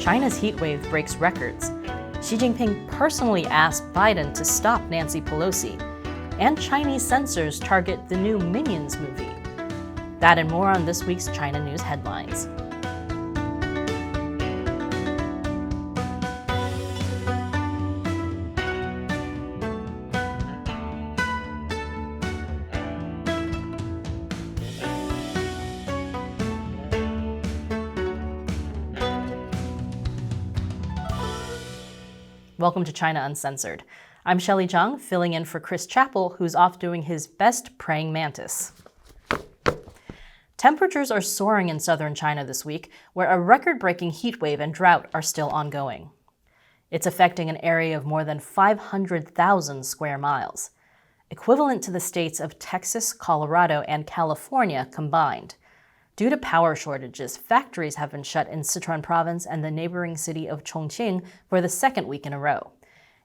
China's heat wave breaks records. Xi Jinping personally asked Biden to stop Nancy Pelosi. And Chinese censors target the new Minions movie. That and more on this week's China News headlines. Welcome to China Uncensored. I'm Shelley Zhang, filling in for Chris Chappell, who's off doing his best praying mantis. Temperatures are soaring in southern China this week, where a record-breaking heat wave and drought are still ongoing. It's affecting an area of more than 500,000 square miles, equivalent to the states of Texas, Colorado, and California combined. Due to power shortages, factories have been shut in Sichuan province and the neighboring city of Chongqing for the second week in a row,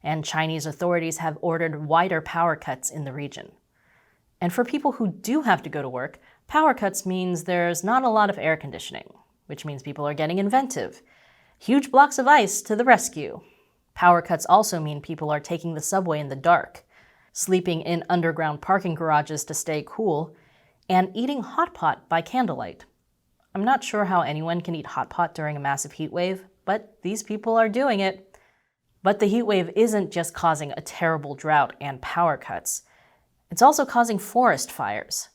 and Chinese authorities have ordered wider power cuts in the region. And for people who do have to go to work, power cuts means there's not a lot of air conditioning, which means people are getting inventive. Huge blocks of ice to the rescue. Power cuts also mean people are taking the subway in the dark, sleeping in underground parking garages to stay cool, and eating hot pot by candlelight. I'm not sure how anyone can eat hot pot during a massive heat wave, but these people are doing it. But the heat wave isn't just causing a terrible drought and power cuts. It's also causing forest fires.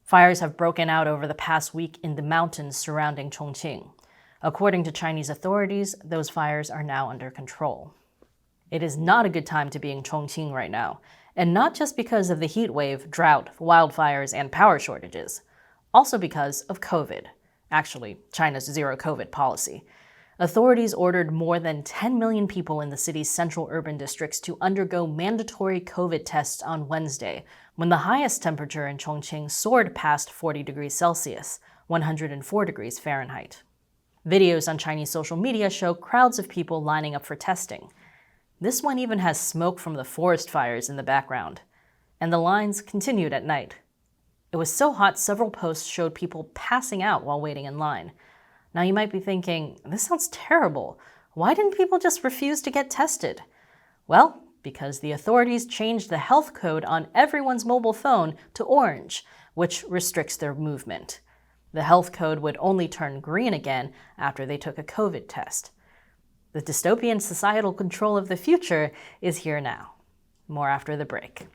Fires have broken out over the past week in the mountains surrounding Chongqing. According to Chinese authorities, those fires are now under control. It is not a good time to be in Chongqing right now. And not just because of the heat wave, drought, wildfires, and power shortages. Also because of COVID. Actually, China's zero-COVID policy. Authorities ordered more than 10 million people in the city's central urban districts to undergo mandatory COVID tests on Wednesday, when the highest temperature in Chongqing soared past 40 degrees Celsius, 104 degrees Fahrenheit. Videos on Chinese social media show crowds of people lining up for testing. This one even has smoke from the forest fires in the background. And the lines continued at night. It was so hot, several posts showed people passing out while waiting in line. Now you might be thinking, this sounds terrible. Why didn't people just refuse to get tested? Well, because the authorities changed the health code on everyone's mobile phone to orange, which restricts their movement. The health code would only turn green again after they took a COVID test. The dystopian societal control of the future is here now. More after the break.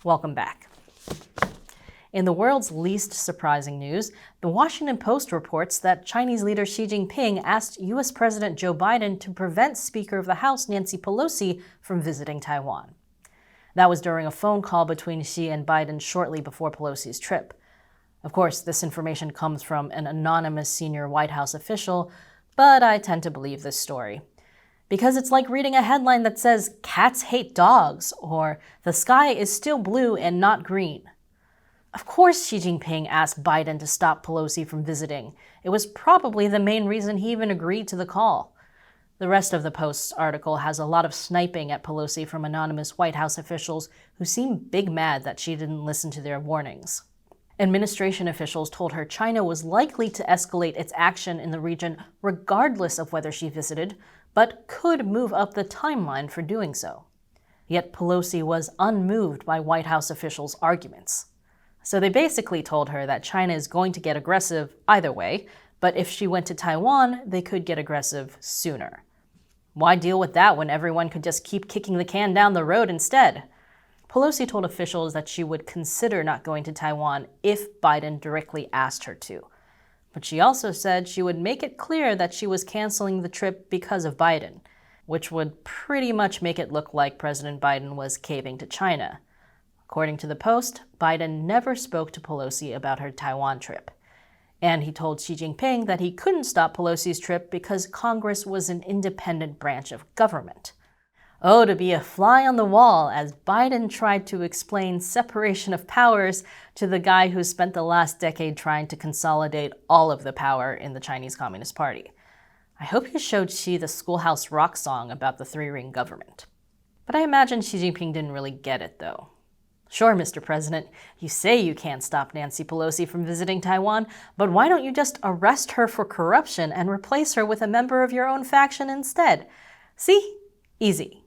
Welcome back. In the world's least surprising news, the Washington Post reports that Chinese leader Xi Jinping asked U.S. President Joe Biden to prevent Speaker of the House Nancy Pelosi from visiting Taiwan. That was during a phone call between Xi and Biden shortly before Pelosi's trip. Of course, this information comes from an anonymous senior White House official, but I tend to believe this story. Because it's like reading a headline that says, "Cats hate dogs," or "The sky is still blue and not green." Of course Xi Jinping asked Biden to stop Pelosi from visiting. It was probably the main reason he even agreed to the call. The rest of the Post's article has a lot of sniping at Pelosi from anonymous White House officials who seem big mad that she didn't listen to their warnings. Administration officials told her China was likely to escalate its action in the region regardless of whether she visited, but could move up the timeline for doing so. Yet Pelosi was unmoved by White House officials' arguments. So they basically told her that China is going to get aggressive either way, but if she went to Taiwan, they could get aggressive sooner. Why deal with that when everyone could just keep kicking the can down the road instead? Pelosi told officials that she would consider not going to Taiwan if Biden directly asked her to. But she also said she would make it clear that she was canceling the trip because of Biden, which would pretty much make it look like President Biden was caving to China. According to the Post, Biden never spoke to Pelosi about her Taiwan trip. And he told Xi Jinping that he couldn't stop Pelosi's trip because Congress was an independent branch of government. Oh, to be a fly on the wall as Biden tried to explain separation of powers to the guy who spent the last decade trying to consolidate all of the power in the Chinese Communist Party. I hope he showed Xi the Schoolhouse Rock song about the three-ring government. But I imagine Xi Jinping didn't really get it, though. Sure, Mr. President, you say you can't stop Nancy Pelosi from visiting Taiwan, but why don't you just arrest her for corruption and replace her with a member of your own faction instead? See? Easy.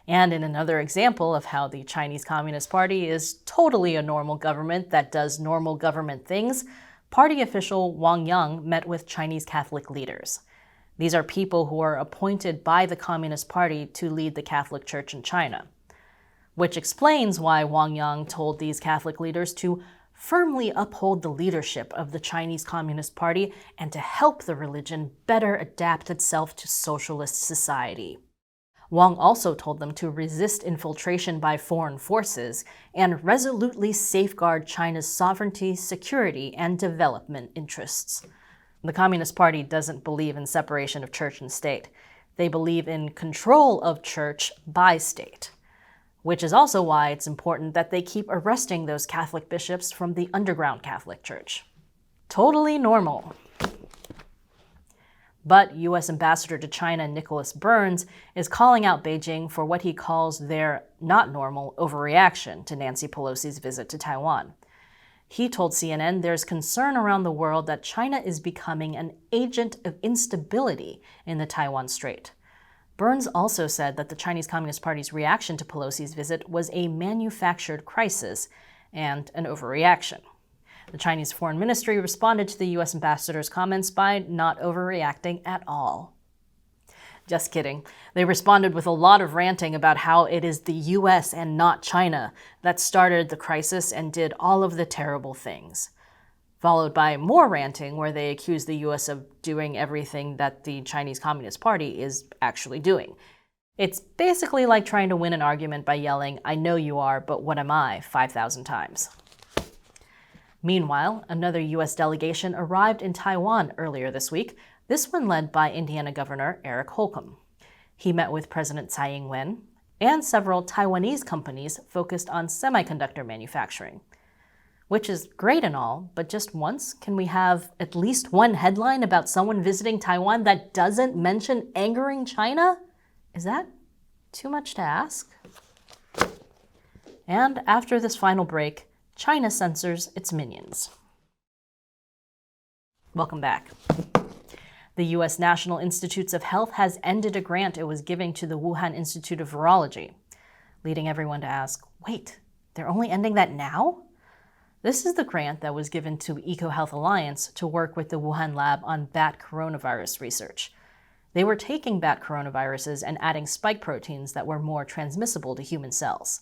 And in another example of how the Chinese Communist Party is totally a normal government that does normal government things, party official Wang Yang met with Chinese Catholic leaders. These are people who are appointed by the Communist Party to lead the Catholic Church in China. Which explains why Wang Yang told these Catholic leaders to firmly uphold the leadership of the Chinese Communist Party and to help the religion better adapt itself to socialist society. Wang also told them to resist infiltration by foreign forces and resolutely safeguard China's sovereignty, security, and development interests. The Communist Party doesn't believe in separation of church and state. They believe in control of church by state, which is also why it's important that they keep arresting those Catholic bishops from the underground Catholic Church. Totally normal. But U.S. Ambassador to China Nicholas Burns is calling out Beijing for what he calls their not normal overreaction to Nancy Pelosi's visit to Taiwan. He told CNN there's concern around the world that China is becoming an agent of instability in the Taiwan Strait. Burns also said that the Chinese Communist Party's reaction to Pelosi's visit was a manufactured crisis and an overreaction. The Chinese Foreign Ministry responded to the U.S. ambassador's comments by not overreacting at all. Just kidding. They responded with a lot of ranting about how it is the U.S. and not China that started the crisis and did all of the terrible things. Followed by more ranting where they accused the U.S. of doing everything that the Chinese Communist Party is actually doing. It's basically like trying to win an argument by yelling, "I know you are, but what am I?" 5,000 times. Meanwhile, another U.S. delegation arrived in Taiwan earlier this week, this one led by Indiana Governor Eric Holcomb. He met with President Tsai Ing-wen and several Taiwanese companies focused on semiconductor manufacturing. Which is great and all, but just once, can we have at least one headline about someone visiting Taiwan that doesn't mention angering China? Is that too much to ask? And after this final break, China censors its minions. Welcome back. The U.S. National Institutes of Health has ended a grant it was giving to the Wuhan Institute of Virology, leading everyone to ask, wait, they're only ending that now? This is the grant that was given to EcoHealth Alliance to work with the Wuhan lab on bat coronavirus research. They were taking bat coronaviruses and adding spike proteins that were more transmissible to human cells.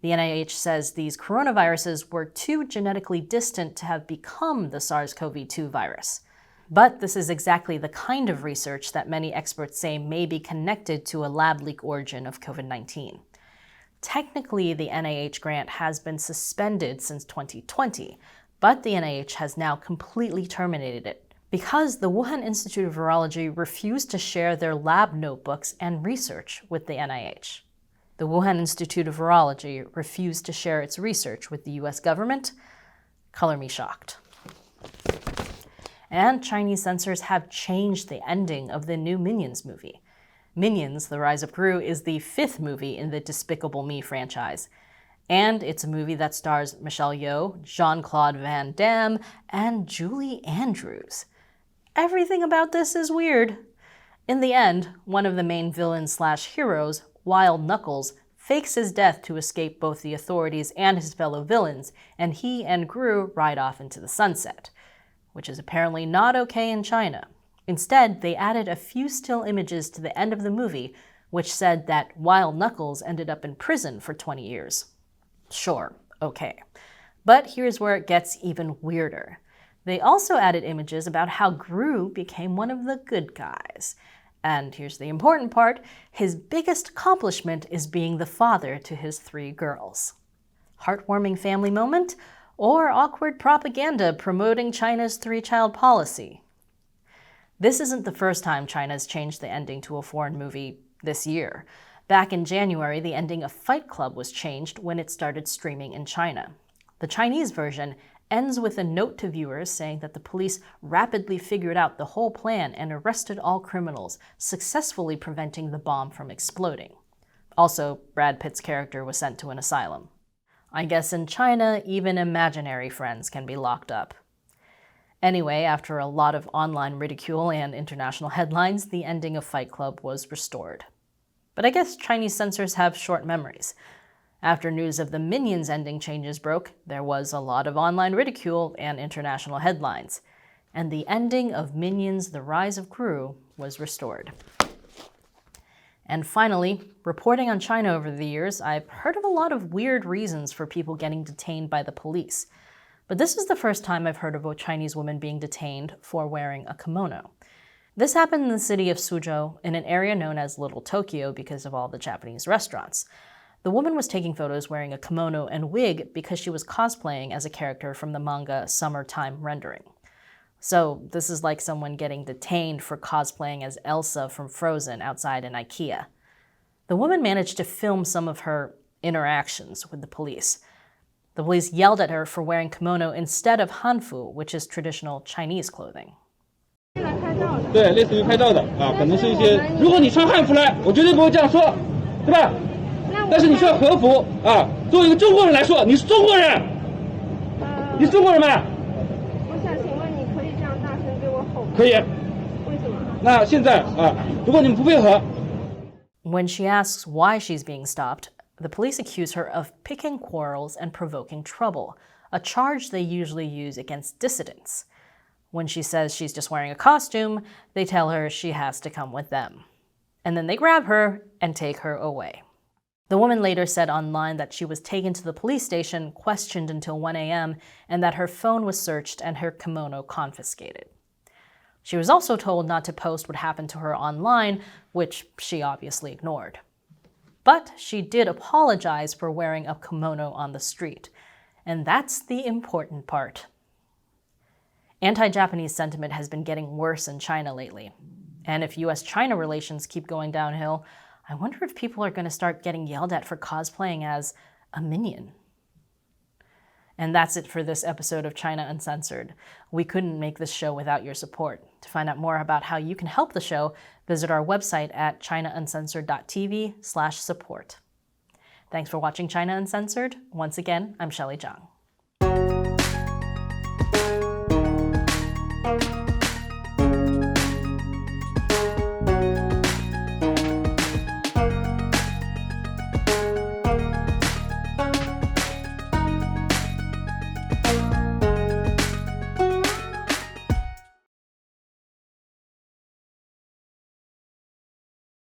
The NIH says these coronaviruses were too genetically distant to have become the SARS-CoV-2 virus. But this is exactly the kind of research that many experts say may be connected to a lab leak origin of COVID-19. Technically, the NIH grant has been suspended since 2020, but the NIH has now completely terminated it because the Wuhan Institute of Virology refused to share their lab notebooks and research with the NIH. The Wuhan Institute of Virology refused to share its research with the US government. Color me shocked. And Chinese censors have changed the ending of the new Minions movie. Minions: The Rise of Gru is the 5th movie in the Despicable Me franchise. And it's a movie that stars Michelle Yeoh, Jean-Claude Van Damme, and Julie Andrews. Everything about this is weird. In the end, one of the main villains/heroes, Wild Knuckles, fakes his death to escape both the authorities and his fellow villains, and he and Gru ride off into the sunset, which is apparently not okay in China. Instead, they added a few still images to the end of the movie, which said that Wild Knuckles ended up in prison for 20 years. Sure, okay. But here's where it gets even weirder. They also added images about how Gru became one of the good guys. And here's the important part, his biggest accomplishment is being the father to his 3 girls. Heartwarming family moment? Or awkward propaganda promoting China's 3-child policy? This isn't the first time China's changed the ending to a foreign movie this year. Back in January, the ending of Fight Club was changed when it started streaming in China. The Chinese version ends with a note to viewers saying that the police rapidly figured out the whole plan and arrested all criminals, successfully preventing the bomb from exploding. Also, Brad Pitt's character was sent to an asylum. I guess in China, even imaginary friends can be locked up. Anyway, after a lot of online ridicule and international headlines, the ending of Fight Club was restored. But I guess Chinese censors have short memories. After news of the Minions ending changes broke, there was a lot of online ridicule and international headlines. And the ending of Minions: The Rise of Gru was restored. And finally, reporting on China over the years, I've heard of a lot of weird reasons for people getting detained by the police. But this is the first time I've heard of a Chinese woman being detained for wearing a kimono. This happened in the city of Suzhou, in an area known as Little Tokyo because of all the Japanese restaurants. The woman was taking photos wearing a kimono and wig because she was cosplaying as a character from the manga Summertime Rendering. So this is like someone getting detained for cosplaying as Elsa from Frozen outside an IKEA. The woman managed to film some of her interactions with the police. The police yelled at her for wearing kimono instead of hanfu, which is traditional Chinese clothing. 对，类似于拍照的啊，可能是一些，如果你穿汉服来，我绝对不会这样说，对吧？但是你穿和服啊，作为一个中国人来说，你是中国人，你是中国人吗？我想请问你可以这样大声对我吼吗？可以。为什么？那现在啊，如果你们不配合。When she asks why she's being stopped, the police accuse her of picking quarrels and provoking trouble, a charge they usually use against dissidents. When she says she's just wearing a costume, they tell her she has to come with them. And then they grab her and take her away. The woman later said online that she was taken to the police station, questioned until 1 a.m., and that her phone was searched and her kimono confiscated. She was also told not to post what happened to her online, which she obviously ignored. But she did apologize for wearing a kimono on the street. And that's the important part. Anti-Japanese sentiment has been getting worse in China lately. And if US-China relations keep going downhill, I wonder if people are going to start getting yelled at for cosplaying as a minion. And that's it for this episode of China Uncensored. We couldn't make this show without your support. To find out more about how you can help the show, visit our website at chinauncensored.tv/support. Thanks for watching China Uncensored. Once again, I'm Shelley Zhang.